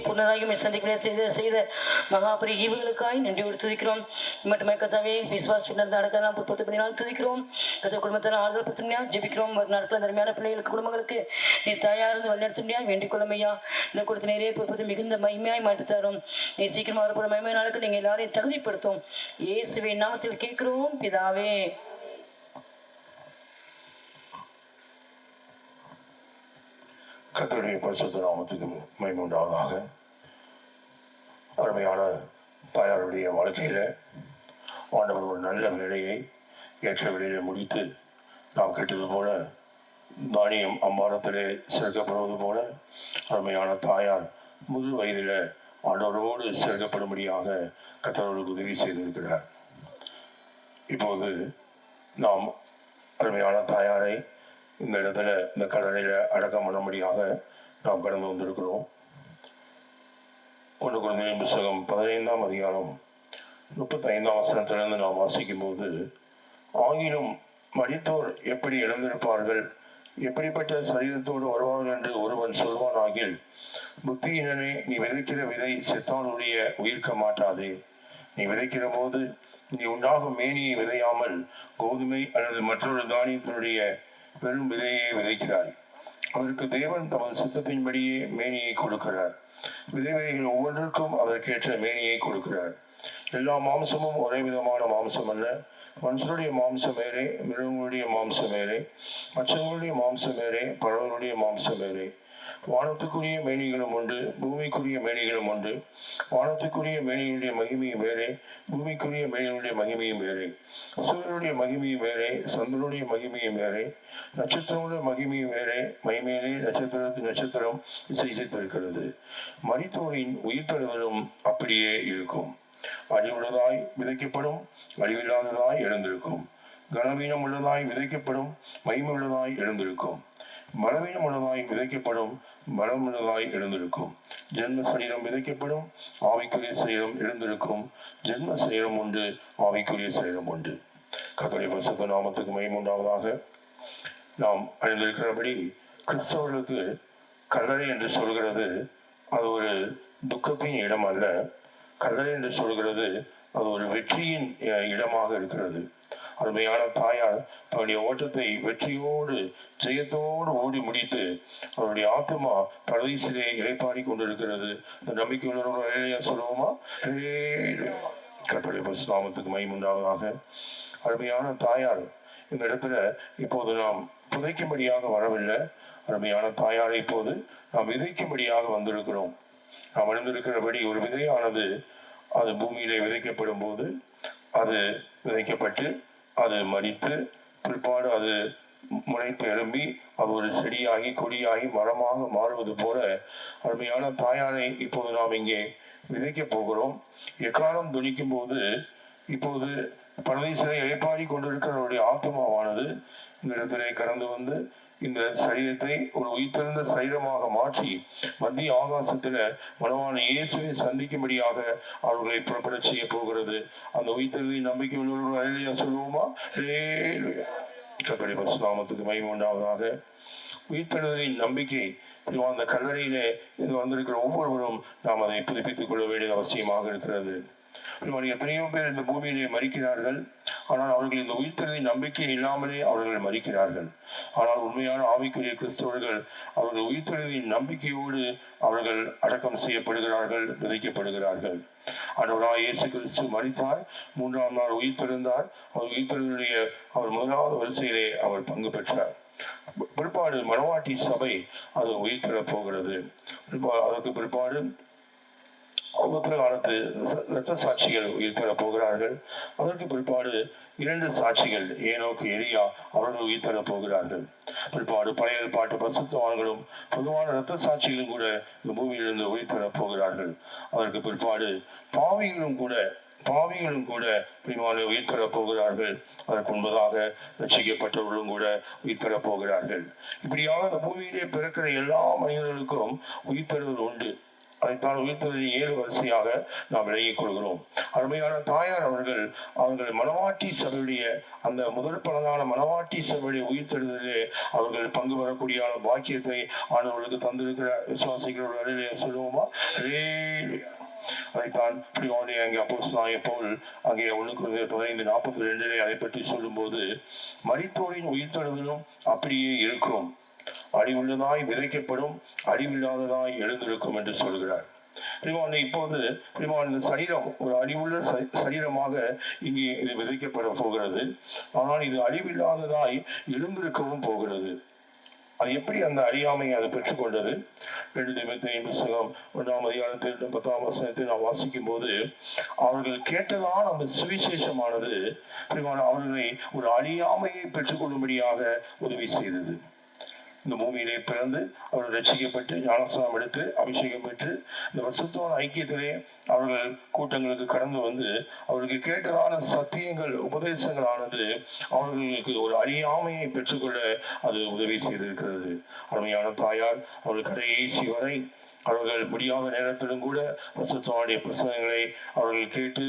புனராகி சந்திக்க செய்த மகாபரி ஈவுகளுக்காய் நன்றி துதிக்கிறோம். மட்டுமே கத்தாவே விசுவாஸ் நடக்கலாம் பொறுத்து பண்ணினால் துதிக்கிறோம். கத்த குடும்பத்தில் ஆறுதல் படுத்தினா ஜெபிக்கிறோம். ஒரு நாட்கள் தர்மையான பிள்ளைகளுக்கு குடும்பங்களுக்கு நீ தாயார்ந்து வழிநடத்தினா வேண்டிக் கொள்ளுமையா. இந்த கொடுத்த நிறைய பொறுப்பது மிகுந்த மகிமையாய் மாற்றி தரும். நீ சீக்கிரமாக வரப்போற மகிமை நாளுக்கு நீங்கள் எல்லாரையும் தகுதிப்படுத்தும். இயேசுவின் நாமத்தில் கேட்கிறோம் பிதாவே. கர்த்தருடைய பரிசுத்த நாமத்துக்கு மகிமை உண்டாவதாக. அருமையான தாயாருடைய வாழ்க்கையில ஆண்டவர் ஒரு நல்ல வேலையை ஏற்ற வேலையில முடித்து நாம் கேட்டது போல தானியம் அம்பாரத்திலே சேர்க்கப்படுவது போல அருமையான தாயார் முழு வயதில் ஆண்டவரோடு சேர்க்கப்படும்படியாக கர்த்தருக்கு உதவி செய்திருக்கிறார். இப்போது நாம் அருமையான தாயாரை இந்த இடத்துல இந்த கடலில் அடக்கம் பண்ணும்படியாக நாம் கடந்து வந்திருக்கிறோம். 1 கொரிந்தியர் புத்தகம் 15ஆம் அதிகாரம் 35ஆம் வசனத்திலிருந்து நாம் வாசிக்கும் போது, ஆகிலும் மரித்தோர் எப்படி எழுந்திருப்பார்கள், எப்படிப்பட்ட சரீரத்தோடு வருவார்கள் என்று ஒருவன் சொல்வானாகில், புத்தியினனே, நீ விதைக்கிற விதை செத்தானுடைய உயிர்க்க மாட்டாதே. நீ விதைக்கிற போது நீ உண்டாகும் மேனியை விதையாமல் கோதுமை அல்லது மற்றொரு தானியத்தினுடைய வெறும் விதையை விதைக்கிறாய். அதற்கு தேவன் தமது சித்தத்தின்படியே மேனியை கொடுக்கிறார். விதைகள் ஒவ்வொன்றுக்கும் அதற்கேற்ற மேனியை கொடுக்கிறார். எல்லா மாம்சமும் ஒரே விதமான மாம்சம் அல்ல. மனுஷனுடைய மாம்சம் வேறே, மிருகங்களுடைய மாம்சம் வேறே, மற்றவர்களுடைய மாம்சம் வேறே, பறவைகளுடைய மாம்சம் வேறே. வானத்துக்குரிய மேனிகளும் உண்டு, பூமிக்குரிய மேனிகளும் உண்டு. வானத்துக்குரிய மேனிகளுடைய மகிமையும் வேறே, பூமிக்குரிய மேனிகளுடைய மகிமையும் வேறே. சூரியனுடைய மகிமையும் வேறே, சந்திரனுடைய மகிமையும் வேறே, நட்சத்திரங்களுடைய மகிமையும் வேறே. மைமேலே நட்சத்திரத்துக்கு நட்சத்திரம் இசைத்திருக்கிறது. மரித்தோரின் உயிர்த்தெழுதலும் அப்படியே இருக்கும். அழிவுள்ளதாய் விதைக்கப்படும், அழிவில்லாததாய் எழுந்திருக்கும். கனவீனம் உள்ளதாய் விதைக்கப்படும், மகிமையுள்ளதாய் எழுந்திருக்கும். பலவீனம் உள்ளதாய் விதைக்கப்படும், பலமுள்ளதாய் எழுந்திருக்கும். ஜென்ம சரீரம் விதைக்கப்படும், ஆவிக்குரிய சரீரம் எழுந்திருக்கும். ஜென்ம சரீரம் உண்டு, ஆவிக்குரிய சரீரம் உண்டு. கர்த்தருடைய பரிசுத்த நாமத்துக்கு மகிமை உண்டாவதாக. நாம் அறிந்திருக்கிறபடி கிறிஸ்தவர்களுக்கு கல்லறை என்று சொல்கிறது அது ஒரு துக்கத்தின் இடம் அல்ல. கல்லறை என்று சொல்கிறது அது ஒரு வெற்றியின் இடமாக இருக்கிறது. அருமையான தாயார் தன்னுடைய ஓட்டத்தை வெற்றியோடு ஜெயத்தோடு ஓடி முடித்து அவருடைய ஆத்மா பரதீசிலே இளைப்பாடி கொண்டிருக்கிறது. இந்த நம்பிக்கை உள்ளவர்களா சொல்லுவோமா? கர்த்தருடைய நாமத்துக்கு மகிமை உண்டாவதாக. அருமையான தாயார் இந்த இடத்துல இப்போது நாம் புதைக்கும்படியாக வரவில்லை. அருமையான தாயாரை இப்போது நாம் விதைக்கும்படியாக வந்திருக்கிறோம். நாம் அறிந்திருக்கிறபடி ஒரு விதையானது அது பூமியிலே விதைக்கப்படும் போது அது விதைக்கப்பட்டு அது மரித்து பிற்பாடு அது முளைத்து எழும்பி அது ஒரு செடியாகி கொடியாகி மரமாக மாறுவது போல அருமையான தாயாரை இப்போது நாம் இங்கே விதைக்க போகிறோம். எக்காலம் துணிக்கும் போது இப்போது பரதீசிலே இளைப்பாடி கொண்டிருக்கிறவருடைய ஆத்மாவானது இந்த இடத்திலே கடந்து வந்து இந்த சரீரத்தை ஒரு உயிர்த்தெழுந்த சரீரமாக மாற்றி மத்திய ஆகாசத்துல மனவான இயேசுவை சந்திக்கும்படியாக அவர்களை புறப்பட செய்ய போகிறது. அந்த உயிர்த்தெழுதின் நம்பிக்கை உள்ளவர்கள் அல்லேலூயா சொல்லுவோமா? கர்த்தருடைய பரிசுத்த நாமத்துக்கு மகிமை உண்டாவதாக. உயிர்த்தெழுதலின் நம்பிக்கை அந்த கல்லறையிலே இது வந்திருக்கிற ஒவ்வொருவரும் நாம் அதை புதுப்பித்துக் கொள்ள வேண்டியது அவசியமாக இருக்கிறது. எத்தனையோ பேர் இந்த பூமியிலே மரிக்கிறார்கள். ஆனால் அவர்கள் இந்த உயிர்த்தெழுதலின் நம்பிக்கை இல்லாமலே அவர்கள் மரிக்கிறார்கள். ஆனால் உண்மையான ஆவிக்குரிய கிறிஸ்தவர்கள் அவர்கள் உயிர்த்தெழுதலின் நம்பிக்கையோடு அவர்கள் அடக்கம் செய்யப்படுகிறார்கள், விதைக்கப்படுகிறார்கள். ஆண்டவராகிய இயேசு கிறிஸ்து மரித்தார், 3ஆம் நாள் உயிர்த்தெழுந்தார். அவர் உயிர்த்தெழுதலுடைய அவர் முதலாவது வரிசையிலே அவர் பங்கு பெற்றார். பிற்பாடு மணவாட்டி சபை அது உயிர்த்தெழப் போகிறது. அதற்கு பிற்பாடு உத்தர காலத்து இரத்த சாட்சிகள் உயிர் தரப் போகிறார்கள். அதற்கு பிற்பாடு 2 சாட்சிகள் ஏனோக்கு எலியா அவர்கள் உயிர் தரப் போகிறார்கள். பிற்பாடு பழைய ஏற்பாட்டு பரிசுத்தவான்களும் பொதுவான இரத்த சாட்சிகளும் கூட இந்த பூமியிலிருந்து உயிர் தரப் போகிறார்கள். அதற்கு பிற்பாடு பாவிகளும் கூட உயிர் தரப் போகிறார்கள். அதற்கு முன்பதாக ரட்சிக்கப்பட்டவர்களும் கூட உயிர் தரப் போகிறார்கள். இப்படியாக இந்த பூமியிலே பிறக்கிற எல்லா மனிதர்களுக்கும் உயிர் தருதல் உண்டு. அதைத்தான் உயிர்த்தெழுதலின் 7 வரிசையாக நாம் விளங்கிக் கொள்கிறோம். அருமையான தாயார் அவர்கள் மனவாட்டி சபையுடைய அந்த முதல் பலனான மனவாட்டி சபையுடைய உயிர்த்தெழுதலிலே அவர்கள் பங்கு பெறக்கூடிய பாக்கியத்தை ஆண்டவர்களுக்கு தந்திருக்கிற விசுவாசிகளோட அருளே சொல்லுவோமா? அதைத்தான் அங்கே அப்போஸ்தலனாகிய பவுல் அங்கே 1:15-42 அதை பற்றி சொல்லும் போது, மரித்தோரின் உயிர்த்தெழுதலும் அப்படியே இருக்கும், அழிவுள்ளதாய் விதைக்கப்படும், அழிவில்லாததாய் எழுந்திருக்கும் என்று சொல்கிறார். இப்போது இந்த சரீரம் ஒரு அழிவுள்ள சரீரமாக இங்கே இது விதைக்கப்பட போகிறது. ஆனால் இது அழிவில்லாததாய் எழுந்திருக்கவும் போகிறது. அது எப்படி அந்த அறியாமையை அது பெற்றுக்கொண்டது? 2 தீமோத்தேயுவின் புத்தகம் 1ஆம் அதிகாரத்தில் 10ஆம் வசனத்தை நாம் வாசிக்கும் போது, அவர்கள் கேட்டதான் அந்த சுவிசேஷமானது அவர்களை ஒரு அறியாமையை பெற்றுக்கொள்ளும்படியாக உதவி செய்தது. இந்த பூமியிலே பிறந்து அவர்கள் ரட்சிக்கப்பட்டு ஞானஸ்நானம் எடுத்து அபிஷேகம் பெற்று இந்த பரிசுத்தமான ஐக்கியத்திலே அவர்கள் கூட்டங்களுக்கு கடந்து வந்து அவர்களுக்கு கேட்டதான சத்தியங்கள் உபதேசங்களானது அவர்களுக்கு ஒரு அறியாமையை பெற்றுக்கொள்ள அது உதவி செய்திருக்கிறது. அருமையான தாயார் அவர்கள் கடைசி வரை அவர்கள் முடியாத நேரத்திலும் கூட பரிசுத்தவானுடைய புத்தகங்களை அவர்கள் கேட்டு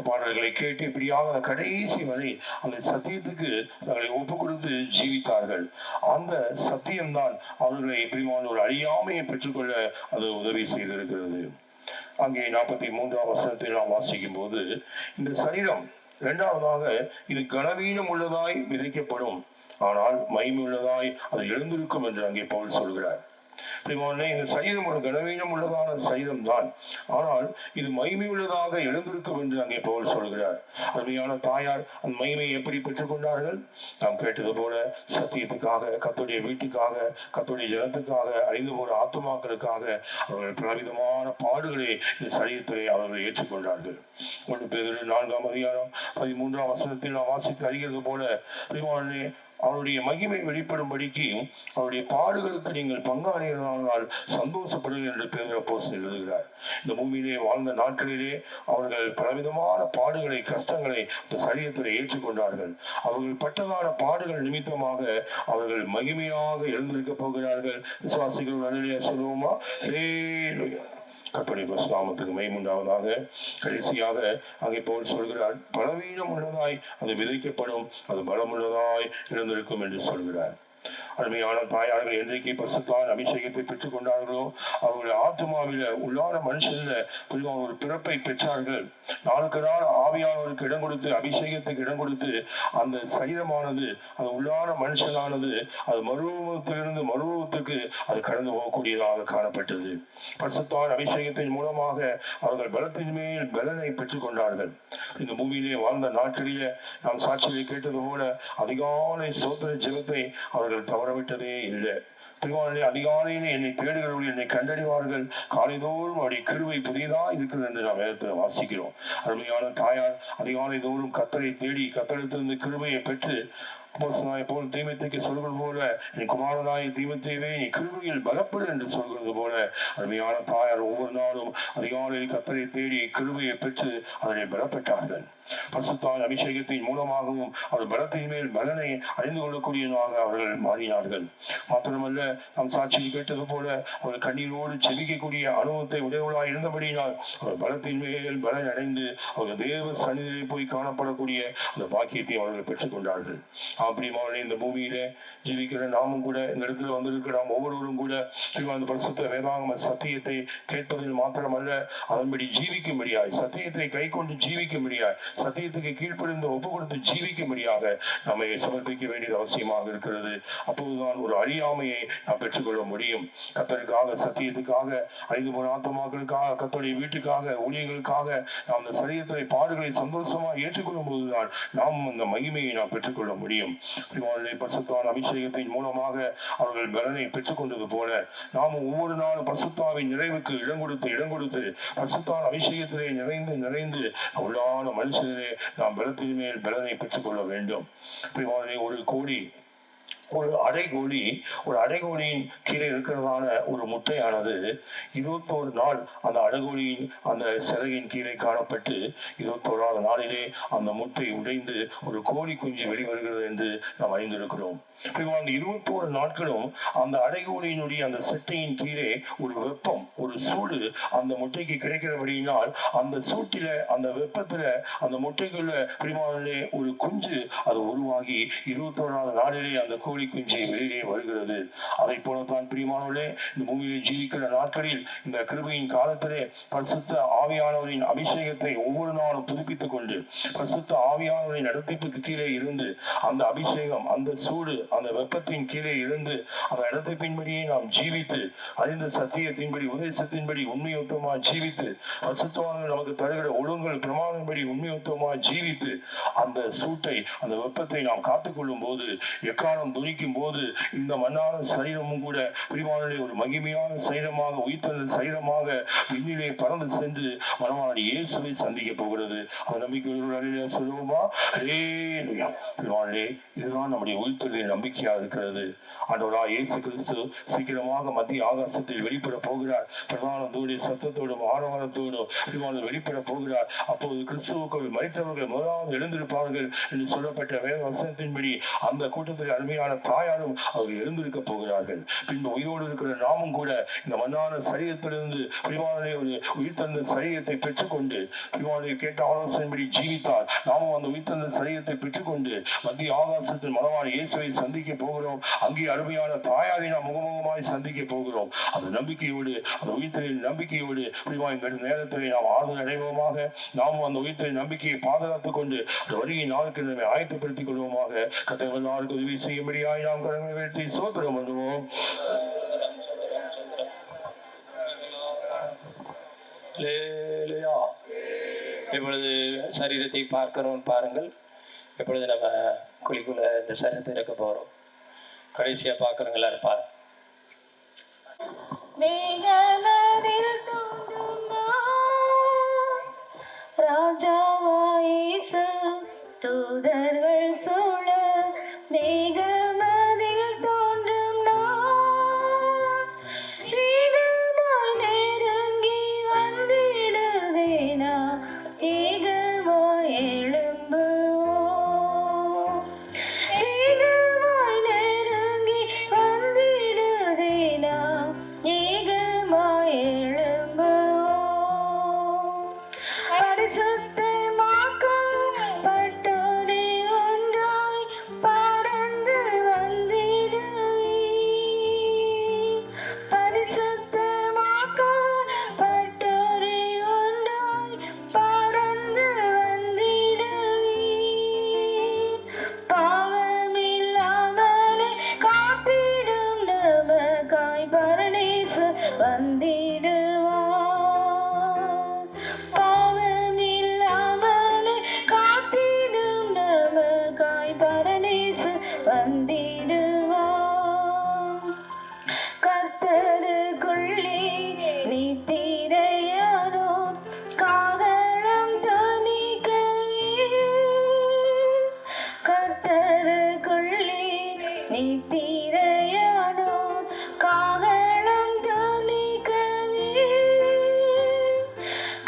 பாடல்களை கேட்டு இப்படியாக கடைசி வரை அந்த சத்தியத்துக்கு தங்களை ஒப்பு கொடுத்து ஜீவித்தார்கள். அந்த சத்தியம்தான் அவர்களை எப்படிமான ஒரு அறியாமையை பெற்றுக்கொள்ள அது உதவி செய்திருக்கிறது. அங்கே 43ஆம் வசனத்தை நாம் வாசிக்கும் போது, இந்த சரீரம் இரண்டாவதாக இது கனவீனம் உள்ளதாய் விதைக்கப்படும், ஆனால் மகிமை உள்ளதாய் அது எழுந்திருக்கும் என்று அங்கே பவுல் சொல்கிறார். இந்த சரீரம் ஒரு கனவீனம் உள்ளதான சரீரம் தான், ஆனால் இது மகிமை உள்ளதாக எழுந்திருக்கும் என்று அங்கே பவுல் சொல்கிறார். அருமையான தாயார் அந்த மகிமையை எப்படி பெற்றுக் கொண்டார்கள்? நாம் கேட்டது போல சத்தியத்துக்காக, கர்த்தருடைய வீட்டுக்காக, கர்த்தருடைய ஜனத்துக்காக, அழிந்து போற ஆத்துமாக்களுக்காக அவர்கள் பலவிதமான பாடுகளை இந்த சரீரத்திலே அவர்கள் ஏற்றுக்கொண்டார்கள். 1 பேதுரு 4ஆம் அதிகாரம் 13ஆம் வசனத்தில் நாம் வாசித்து அறிகிறது போல, அவருடைய மகிமை வெளிப்படும்படிக்கு அவருடைய பாடுகளுக்கு நீங்கள் பங்காளிகளானால் சந்தோஷப்படுங்கள் என்று பேதுரு அப்போஸ்தலன் எழுதுகிறார். இந்த பூமியிலே வாழ்ந்த நாட்களிலே அவர்கள் பலவிதமான பாடுகளை, கஷ்டங்களை இந்த சரீரத்தில் ஏற்றுக்கொண்டார்கள். அவர்கள் பட்டதான பாடுகள் நிமித்தமாக அவர்கள் மகிமையாக எழுந்திருக்க போகிறார்கள். விசுவாசிகள் நடுநிலையா சொல்லுவோமா? கர்த்தருடைய நாமத்துக்கு மகிமை உண்டாவதாக. கடைசியாக அங்கே பவுல் சொல்கிறார், பலவீனம் உள்ளதாய் அது விதைக்கப்படும், அது பலமுள்ளதாய் இருந்திருக்கும் என்று சொல்கிறார். அருமையான தாயார்கள் என்றைக்கு பரிசுத்தவான் அபிஷேகத்தை பெற்றுக் கொண்டார்களோ அவருடைய ஆத்மாவில உள்ளான மனுஷன்ல ஒரு பிறப்பை பெற்றார்கள். நாளுக்கு நாள் ஆவியானவருக்கு இடம் கொடுத்து, அபிஷேகத்துக்கு இடம் கொடுத்து, அந்த சரீரமானது, அந்த உள்ளான மனுஷனானது அது மறுரூபத்திலிருந்து மறுரூபத்துக்கு அது கடந்து போகக்கூடியதாக காணப்பட்டது. பரிசுத்தவான் அபிஷேகத்தின் மூலமாக அவர்கள் பலத்தின் மேல் பலனை பெற்றுக் கொண்டார்கள். இந்த பூமியிலே வாழ்ந்த நாட்களிலே நாம் சாட்சியை கேட்டது போல அதிகாலை சோத்திர ஜெபத்தை அவர்கள் தவறவிட்டதே இல்லை. அதிகாலையிலே என்னை தேடுகிறவர்கள் என்னை கண்டறிவார்கள், காலைதோறும் அவருடைய கிருபை புதியதா இருக்கிறது என்று நாம் வேதத்தில் வாசிக்கிறோம். அருமையான தாயார் அதிகாலை தோறும் கர்த்தரை தேடி கர்த்தரிடத்திலிருந்து கிருபையை பெற்று போல் தீமோத்தேயுக்கு சொல்கிறது போல, என் குமாரனாய் தீமோத்தேயுவே நீ கிருபையில் பலப்படு என்று சொல்கிறது போல, அருமையான தாயார் ஒவ்வொரு நாளும் அதிகாலையில் கர்த்தரை தேடி கிருபையை பெற்று அதனை பலப்பட்டார்கள். பரிசுத்தவான் அபிஷேகத்தின் மூலமாகவும் அவர் பலத்தின் மேல் பலனை அறிந்து கொள்ளக்கூடியதாக அவர்கள் மாறினார்கள். மாத்திரமல்ல, நாம் சாட்சியில் கேட்டது போல அவர்கள் கண்ணீரோடு செபிக்கக்கூடிய அனுபவத்தை உடையவர்களாக இருந்தபடியினால் அவர் பலத்தின் மேல் பலன் அடைந்து அவர்கள் தேவ சன்னிதியிலே போய் காணப்படக்கூடிய அந்த பாக்கியத்தை அவர்கள் பெற்றுக் கொண்டார்கள். அப்படிமான இந்த பூமியில ஜீவிக்கிற நாமும் கூட, இந்த இடத்துல வந்திருக்கிற நாம் ஒவ்வொருவரும் கூட அந்த பரிசுத்த வேதாகம சத்தியத்தை கேட்பதில் மாத்திரமல்ல, அதன்படி ஜீவிக்கும்படியாய், சத்தியத்தை கை கொண்டு ஜீவிக்கும்படியாய், சத்தியத்துக்கு கீழ்ப்படிந்து ஒப்பு கொடுத்து ஜீவிக்கும்படியாக நம்மை சமர்ப்பிக்க வேண்டியது அவசியமாக இருக்கிறது. அப்போதுதான் ஒரு அறியாமையை நாம் பெற்றுக்கொள்ள முடியும். கர்த்தருக்காக, சத்தியத்துக்காக, அழிந்து போன ஆத்மாக்களுக்காக, கர்த்தருடைய வீட்டுக்காக, ஊழியர்களுக்காக நாம் இந்த சரீரத்தை பாடுகளை சந்தோஷமாக ஏற்றுக்கொள்ளும் போதுதான் நாம் அந்த மகிமையை நாம் பெற்றுக்கொள்ள முடியும். பரிசுத்தவான் அபிஷேகத்தின் மூலமாக அவர்கள் பலனை பெற்றுக் கொண்டது போல நாமும் ஒவ்வொரு நாளும் பரிசுத்தாவின் நிறைவுக்கு இடம் கொடுத்து பரிசுத்தவான் அபிஷேகத்திலே நிறைந்து உள்ளான மனுஷனே நாம் பலத்தின் மேல் பலனை பெற்றுக் கொள்ள வேண்டும். ஒரு கோடி ஒரு அடைகோழியின் கீழே இருக்கிறதான ஒரு முட்டையானது 21 நாள் அந்த அடைகோழியின் அந்த சிறகின் கீழே காணப்பட்டு 21வது நாளிலே அந்த முட்டை உடைந்து ஒரு கோழி குஞ்சு வெளிவருகிறது என்று நாம் அறிந்திருக்கிறோம். அந்த 21 நாட்களும் அந்த அடைகோழியினுடைய அந்த செட்டையின் கீழே ஒரு வெப்பம், ஒரு சூடு அந்த முட்டைக்கு கிடைக்கிறபடியினால் அந்த சூட்டில, அந்த வெப்பத்துல, அந்த முட்டைக்குள்ள பிரிமானிலே ஒரு குஞ்சு அது உருவாகி 21வது நாளிலே அந்த கோழி குஞ்சு வெளியிலே வருகிறது. அதை போலத்தான் பிரியமானவர்களே, இந்த பூமியிலே ஜீவிக்கிற நாட்களில் இந்த கிருபையின் காலத்திலே பரிசுத்த ஆவியானவரின் அபிஷேகத்தை ஒவ்வொரு நாளும் புதுப்பித்துக் கொண்டு பரிசுத்த ஆவியானவரின் நடத்திப்புக்கு கீழே இருந்து அந்த அபிஷேகம், அந்த சூடு, அந்த வெப்பத்தின் கீழே இருந்து அந்த இடத்தின்படியே நாம் ஜீவித்து அறிந்த சத்தியத்தின்படி, உபதேசத்தின்படி உண்மையுத்தமா ஜீவித்து பரிசுத்தவான்கள் நமக்கு தருகிற ஒழுங்கல் பிரமாணத்தின்படி உண்மையுத்தமா ஜீவித்து அந்த சூட்டை, அந்த வெப்பத்தை நாம் காத்துக்கொள்ளும் போது, எக்காலம் துணிக்கும் போது இந்த மண்ணான சரீரமும் கூட பிரிவானிலே ஒரு மகிமையான சரீரமாக, உயிர்த்தெழுந்த சரீரமாக விண்ணிலே பறந்து சென்று மனவாளி இயேசுவை சந்திக்க போகிறது. அந்த நம்பிக்கை சொல்லுவோமா? இதுதான் நம்முடைய உயிர்த்தெழுதலின் நம்பிக்கையா இருக்கிறது. ஆண்டவராகிய இயேசு கிறிஸ்து சீக்கிரமாக மத்திய ஆகாசத்தில் வெளிப்பட போகிறார். பிரதானத்தோடு சத்தத்தோடும் ஆரவாரத்தோடும் வெளிப்பட போகிறார். அப்போது கிறிஸ்துவுக்குள் மரித்தவர்கள் முதலாவது எழுந்திருப்பார்கள் என்று சொல்லப்பட்ட வேத வசனத்தின்படி அந்த கூட்டத்தில் அருமையான தாயாரும் அவர்கள் எழுந்திருக்க போகிறார்கள். பின்பு உயிரோடு இருக்கிற நாமும் கூட இந்த மண்ணான சரீரத்திலிருந்து பிரிவானே ஒரு உயிர்த்தெழுந்த சரீரத்தை பெற்றுக்கொண்டு பிரிவானை கேட்ட ஆலோசனைப்படி ஜீவித்தார். நாமும் அந்த உயிர்த்தெழுந்த சரீரத்தை பெற்றுக்கொண்டு மத்திய ஆகாசத்தில் மனவான இயேசுவை சந்திக்க போகிறோம். அங்கே அருமையான தாயாரை நாம் முகமுகமாய் சந்திக்க போகிறோம். அந்த நம்பிக்கையோடு, அந்த உயிர்த்தலின் நம்பிக்கையோடு பிரிவாய் நேரத்தில் நாம் ஆறுதல் அடைவோமாக. நாமும் அந்த உயிர்த்தலின் நம்பிக்கையை பாதுகாத்துக் கொண்டு வருகை நாளுக்கு நம்மை ஆயத்தப்படுத்திக் கொள்வோமாக. கர்த்தர் உதவி செய்யும்படியாய் நாம் கடமை வெற்றி சோத்திரம் பண்ணுவோம். இப்பொழுது சரீரத்தை பார்க்கிறோம் பாருங்கள். இப்பொழுது நம்ம குழிக்குள்ள இந்த சரீரத்தை இறக்க போறோம். கடைசியா பார்க்கறவங்களா இருப்பார். ராஜாவாயிசு தூதர்கள் சூழ மேகமதில் தோன்றும் நான் வேகமாய் நெருங்கி வந்திடுதேனா ஏகமாய் எழும்புவோம் வேகமாய் நெருங்கி வந்திடுதேனா ஏகமாய் எழும்புவோம் பரிசுத்தமாக்கப்பட்டோரே ஒன்றாய் பறந்து வந்திடுவீர் பரிசுத்தமாக்கப்பட்டோரே ஒன்றாய் பறந்து வந்திடுவீர் பாவமில்லாமலே காத்திடும் நமக்காய் பரதேசு வந்திடுவார் பாவமில்லாமலே காத்திடும் நமக்காய் பரதேசு வந்திடுவார் கர்த்தருக்குள்ளே நித்திரையானோர் காகரம் தொனிக்கவே கர்த்தருக்குள்ளே நித்திரையானோர் காகரம் தொனிக்கவே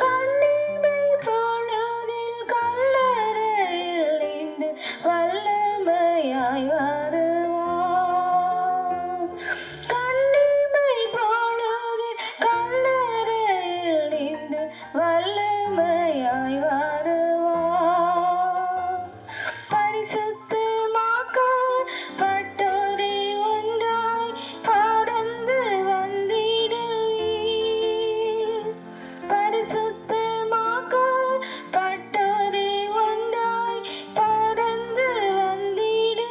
கண்ணிமை பொழுதில் கல்லறையில் நின்று வல்லமையாய் வருவார் கண்ணிமை பொழுதில் கல்லறையில் நின்று வல்லமையாய் வருவார் பரிசுத்தமாக்கப்பட்டோரே ஒன்றாய் பறந்து வந்திடுவீர் பரிசுத்தமாக்கப்பட்டோரே ஒன்றாய் பறந்து வந்திடுவீர்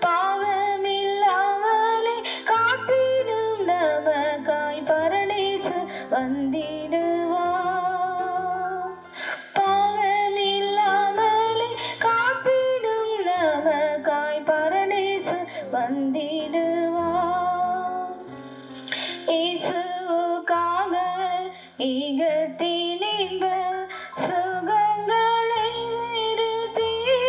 பாவமில்லாமலே காத்திடும் நமக்காய் பரதேசு வந்திடுவார் பாவமில்லாமலே காத்திடும் நமக்காய் பரதேசு வந்திடுவார் இயேசுவுக்காக ஈகத்தின் இன்ப சுகங்களை வெறுத்தேன்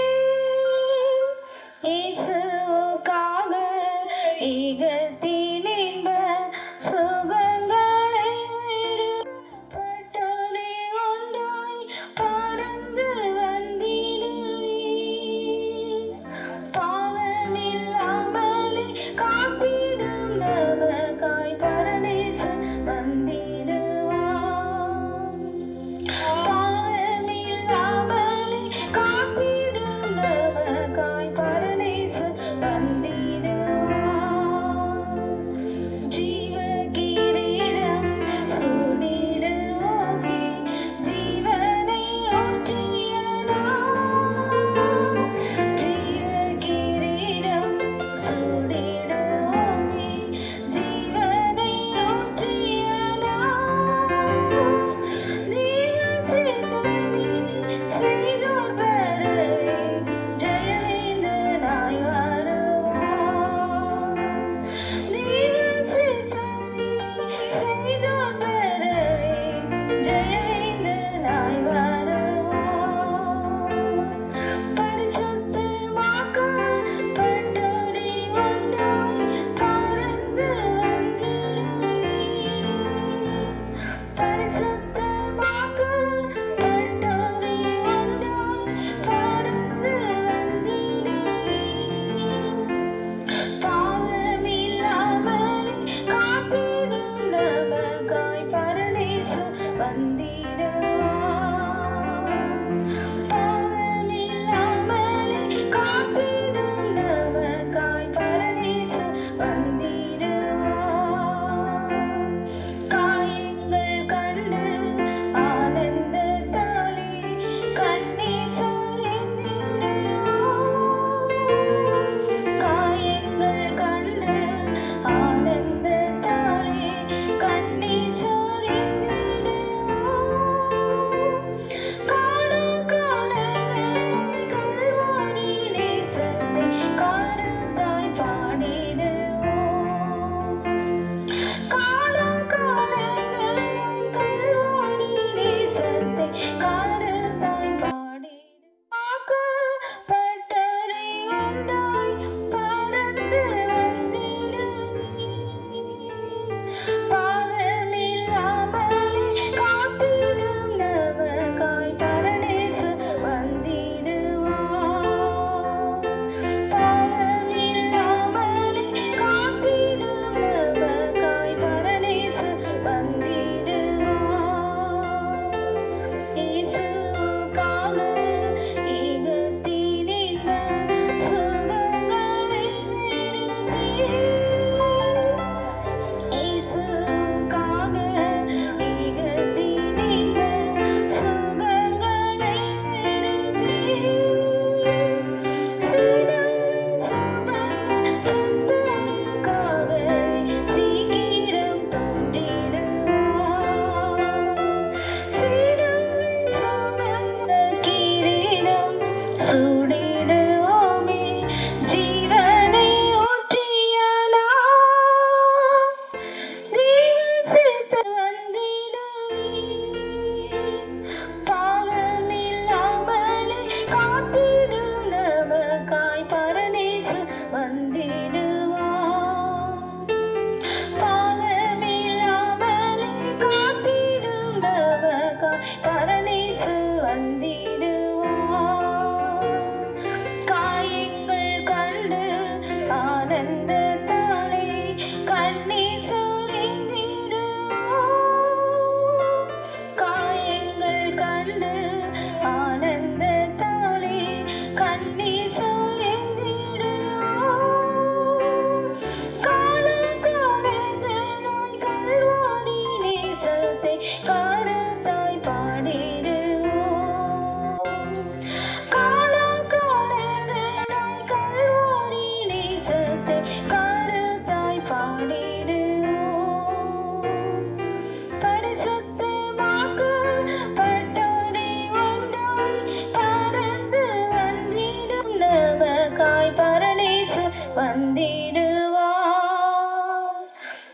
வந்திடுவார்.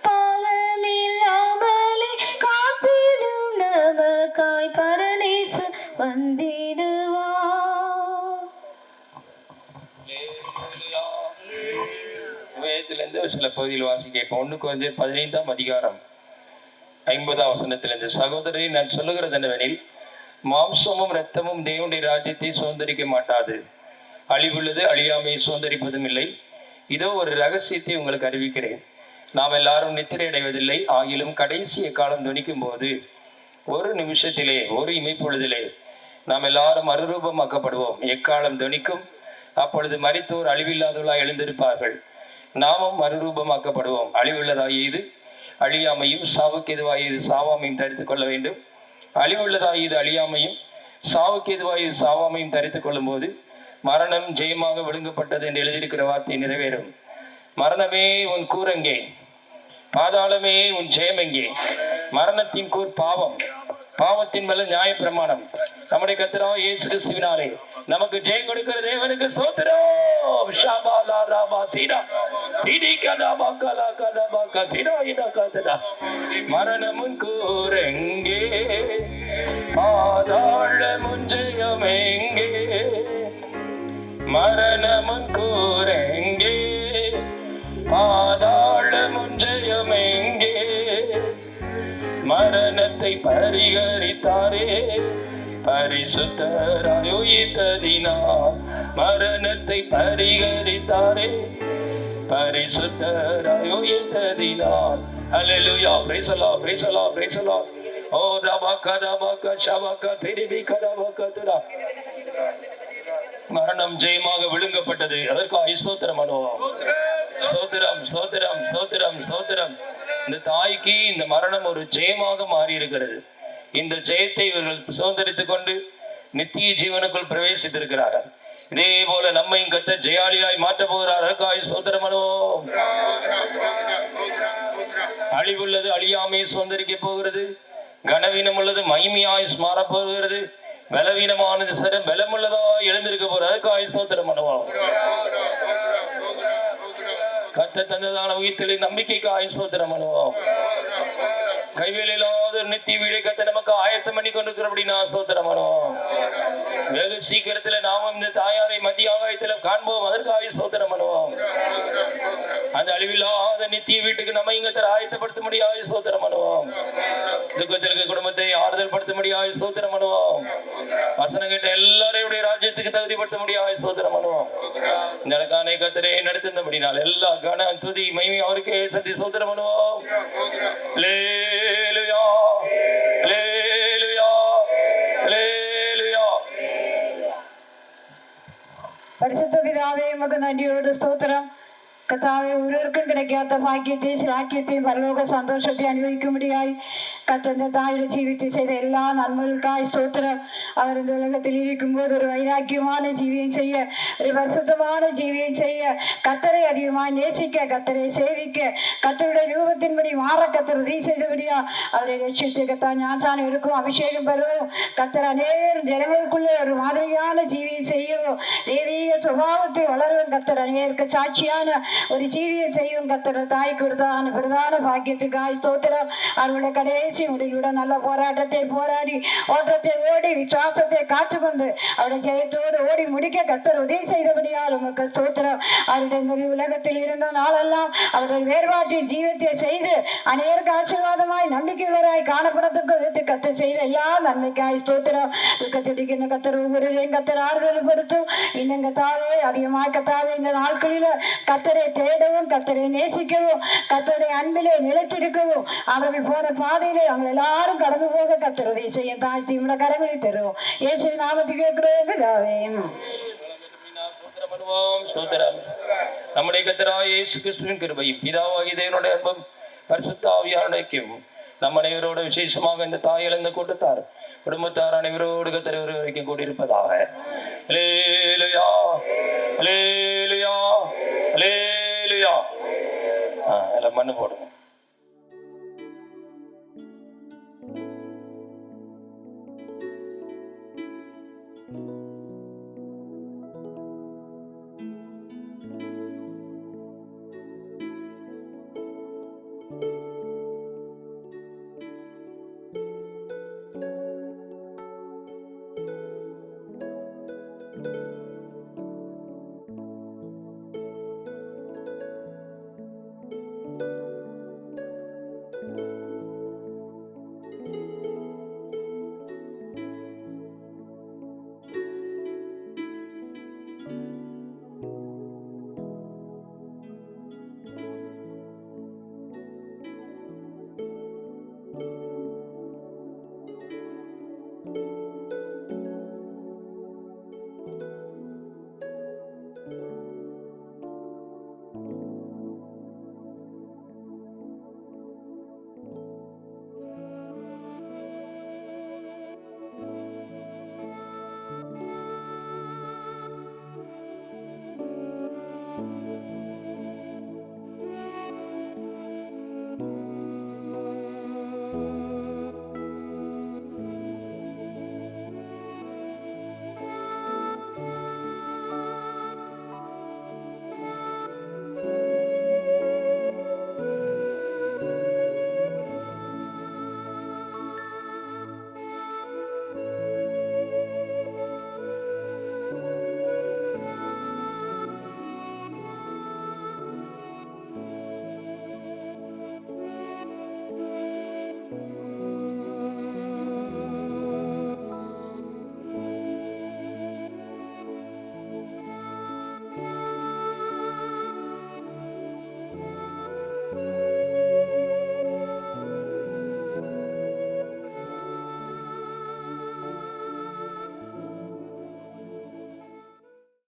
பாவமில்லாமலே காத்திடும் நமக்காய் பரநேசு வந்திடுவார். வேதத்திலிருந்து சில பகுதியில் வாசிக்க 1 கொரிந்தியர் 15ஆம் அதிகாரம் 50ஆம் வசனத்திலிருந்து, சகோதரரை நான் சொல்லுகிறது என்னவெனில், மாம்சமும் இரத்தமும் தேவனுடைய ராஜ்யத்தை சுதந்திரிக்க மாட்டாது, அழிவுள்ளது அழியாமையை சுதந்திரிப்பதும் இல்லை. இதோ ஒரு ரகசியத்தை உங்களுக்கு அறிவிக்கிறேன், நாம் எல்லாரும் நித்திரை அடைவதில்லை, ஆகிலும் கடைசிய காலம் துணிக்கும் போது ஒரு நிமிஷத்திலே ஒரு இமைப்பொழுதிலே நாம் எல்லாரும் மறுரூபமாக்கப்படுவோம். எக்காலம் துணிக்கும், அப்பொழுது மரித்தோர் அழிவில்லாதவர்களாய் எழுந்திருப்பார்கள், நாமும் மறுரூபமாக்கப்படுவோம். அழிவுள்ளதாகியது அழியாமையும் சாவுக்கு எதுவாகியது சாவாமையும் தரித்து கொள்ள வேண்டும். அழிவுள்ளதாகியது அழியாமையும் சாவுக்கு எதுவாகியது சாவாமையும் தரித்து கொள்ளும் போது மரணம் ஜெயமாக விழுங்கப்பட்டது என்று எழுதியிருக்கிற வார்த்தை நிறைவேறும். மரணமே உன் கூரெங்கே, பாதாளமே உன் ஜெயமெங்கே? மரணத்தின் கூர் பாவம், பாவத்தின் மேல நியாய பிரமாணம். நம்முடைய கர்த்தராகிய இயேசு கிறிஸ்துவினாலே நமக்கு ஜெயம் கொடுக்கிற தேவனுக்கு ஸ்தோத்திரம். ஷாபாலா ராபா தீரா தீடி கலாபா கலா கலாபா கதிரா இதா கதடா. மரணமுன் கூரெங்கே, பாதாளமுன் ஜெயமெங்கே? மரணமுன் கூரெங்கே, பாதாளமுன் ஜெயமெங்கே? மரணத்தை பரிகரித்தாரே பரிசுத்தராய் உயிர்த்ததினால், மரணத்தை பரிகரித்தாரே பரிசுத்தராய் உயிர்த்ததினால். Hallelujah, praise the Lord, praise the Lord, praise the Lord. ஓ ரபக ரபக ஷபக திரிபி கரபக துரா. மரணம் ஜெயமாக விழுங்கப்பட்டது, அதற்காக ஸ்தோத்திரம் பண்ணுவோம். ஸ்தோத்திரம், ஸ்தோத்திரம், ஸ்தோத்திரம், ஸ்தோத்திரம். இந்த தாய்க்கு இந்த மரணம் ஒரு ஜெயமாக மாறி இருக்கிறது. இந்த ஜெயத்தை இவர்கள் சுதந்திரித்துக் கொண்டு நித்திய ஜீவனுக்குள் பிரவேசித்திருக்கிறார்கள். இதே போல நம்மையும் கர்த்தர் ஜெயாலியாய் மாற்ற போகிறார். அதற்காக ஸ்தோத்திரம் பண்ணுவோம். அழிவுள்ளது அழியாமையை சுதந்திரிக்க போகிறது, கனவீனம் உள்ளது மகிமையாய் மாறப் போகிறது, பலவீனமானது சரம் பலமுள்ளதா எழுந்திருக்க போறது. அதுக்காக ஸ்தோத்திரம் பண்ணுவோம். கர்த்தர் தந்ததான உயிர்த்தெழுதலின் நம்பிக்கைக்காக ஸ்தோத்திரம் பண்ணுவோம். கைவேலில்லாத நித்திய வீடை கர்த்தர் நமக்கு ஆயத்தம் பண்ணி கொண்டிருக்கிறபடினா ஸ்தோத்திரம் பண்ணுவோம். வெகு சீக்கிரத்துல நாமும் இந்த தாயாரை மத்திய ஆகாயத்துல காண்போம். அதற்காக ஸ்தோத்திரம் பண்ணுவோம். அந்த அழிவில்லாத நித்திய வீட்டுக்கு நம்ம இங்க ஆயத்தப்படுத்த முடியாது. ஸ்தோத்திரம் பண்ணுவோம். துக்கத்திற்கு குடும்பத்தை ஆறுதல் படுத்த முடியாது. ஸ்தோத்திரம் பண்ணுவோம். வசனம் கேட்ட எல்லாரையும் ராஜ்யத்துக்கு தகுதிப்படுத்த முடியாது. ஸ்தோத்திரம் பண்ணுவோம். இந்த காணை கர்த்தரே நடத்தும்படினால் எல்லா கன துதி மகிமை அவருக்கே செலுத்தி ஸ்தோத்திரம் பண்ணுவோம். ஹல்லேலூயா, ஹல்லேலூயா, ஹல்லேலூயா. பரிசுத்த பிதாவே, உமக்கு நன்றியோடு ஸ்தோத்திரம். கர்த்தாவே, ஒருவருக்கும் கிடைக்காத பாக்கியத்தையும் சிலாக்கியத்தையும் பரலோக சந்தோஷத்தை அனுபவிக்கும்படியாய் கர்த்தர் தாயோட ஜீவித்து செய்த எல்லா நன்மைகளுக்காய் ஸ்தோத்திரம். அவர் இந்த உலகத்தில் இருக்கும்போது ஒரு வைராக்கியமான ஜீவியம் செய்ய, ஒரு பரிசுத்தமான ஜீவியம் செய்ய, கர்த்தரை அதிகமாய் நேசிக்க, கர்த்தரை சேவிக்க, கர்த்தருடைய ரூபத்தின்படி மாற கர்த்தர் உதவி செய்தபடியா அவரை ரட்சித்து கர்த்தர் ஞானசானம் எடுக்கும், அபிஷேகம் பெறவும், கர்த்தர் அநேகம் ஜனங்களுக்குள்ளே ஒரு மாதிரியான ஜீவியம் செய்யவும், தெய்வீக சுபாவத்தை வளரவும், கர்த்தர் அநேகருக்கு சாட்சியான ஒரு ஜீவியம் செய்யும். கர்த்தர் தாய் கொடுத்தான பிரதான பாக்கியத்துக்காய் ஸ்தோத்திரம். அவருடைய கடைசி முடிவுடன் நல்ல போராட்டத்தை போராடி ஓட்டத்தை ஓடி விசுவாசத்தை காத்துக்கொண்டு அவருடைய ஜெயத்தோடு ஓடி முடிக்க கர்த்தர் உதவி செய்தபடியால் உமக்கு ஸ்தோத்திரம். அவருடைய உலகத்தில் இருந்த நாளெல்லாம் அவருடைய வேறுபாட்டின் ஜீவத்தை செய்து அநேகருக்கு ஆசீர்வாதமாய் நம்பிக்கையுள்ளவராய் காணப்படத்துக்கு விதத்தை கர்த்தர் செய்த எல்லா நன்மைக்காய் ஸ்தோத்திரம். துக்கத்திடிக்கின்ற கர்த்தர் ஒவ்வொருவரையும் கர்த்தர் ஆறுதல் படுத்தும். இன்னும் கர்த்தாவே அதிகமாக கர்த்தாவே இந்த நாட்களில் கர்த்தரை தேடவும், கர்த்தரை நேசிக்கவும், கர்த்தருடைய அன்பிலே நிலைத்திருக்கவும், அவர்கள் போன பாதையிலே அவங்க எல்லாரும் கடந்து போக கர்த்தர் உதவி செய்யும். தாழ்த்தி உள்ள கரங்களை தருவோம். இயேசுவின் நாமத்துக்கு கேட்கிறோம் பிதாவே. நம்முடைய கர்த்தராகிய இயேசு கிறிஸ்துவின் கிருபையும் பிதாவாகிய தேவனுடைய அன்பும் பரிசுத்த ஆவியானவருடைய ஐக்கியமும் நம் அனைவரோட விசேஷமாக இந்த தாய் இந்த கூட்டத்தார் குடும்பத்தார் அனைவரோடு கர்த்தர் வரைக்கும் கூடியிருப்பதாக. அல்லேலூயா, அல்லேலூயா.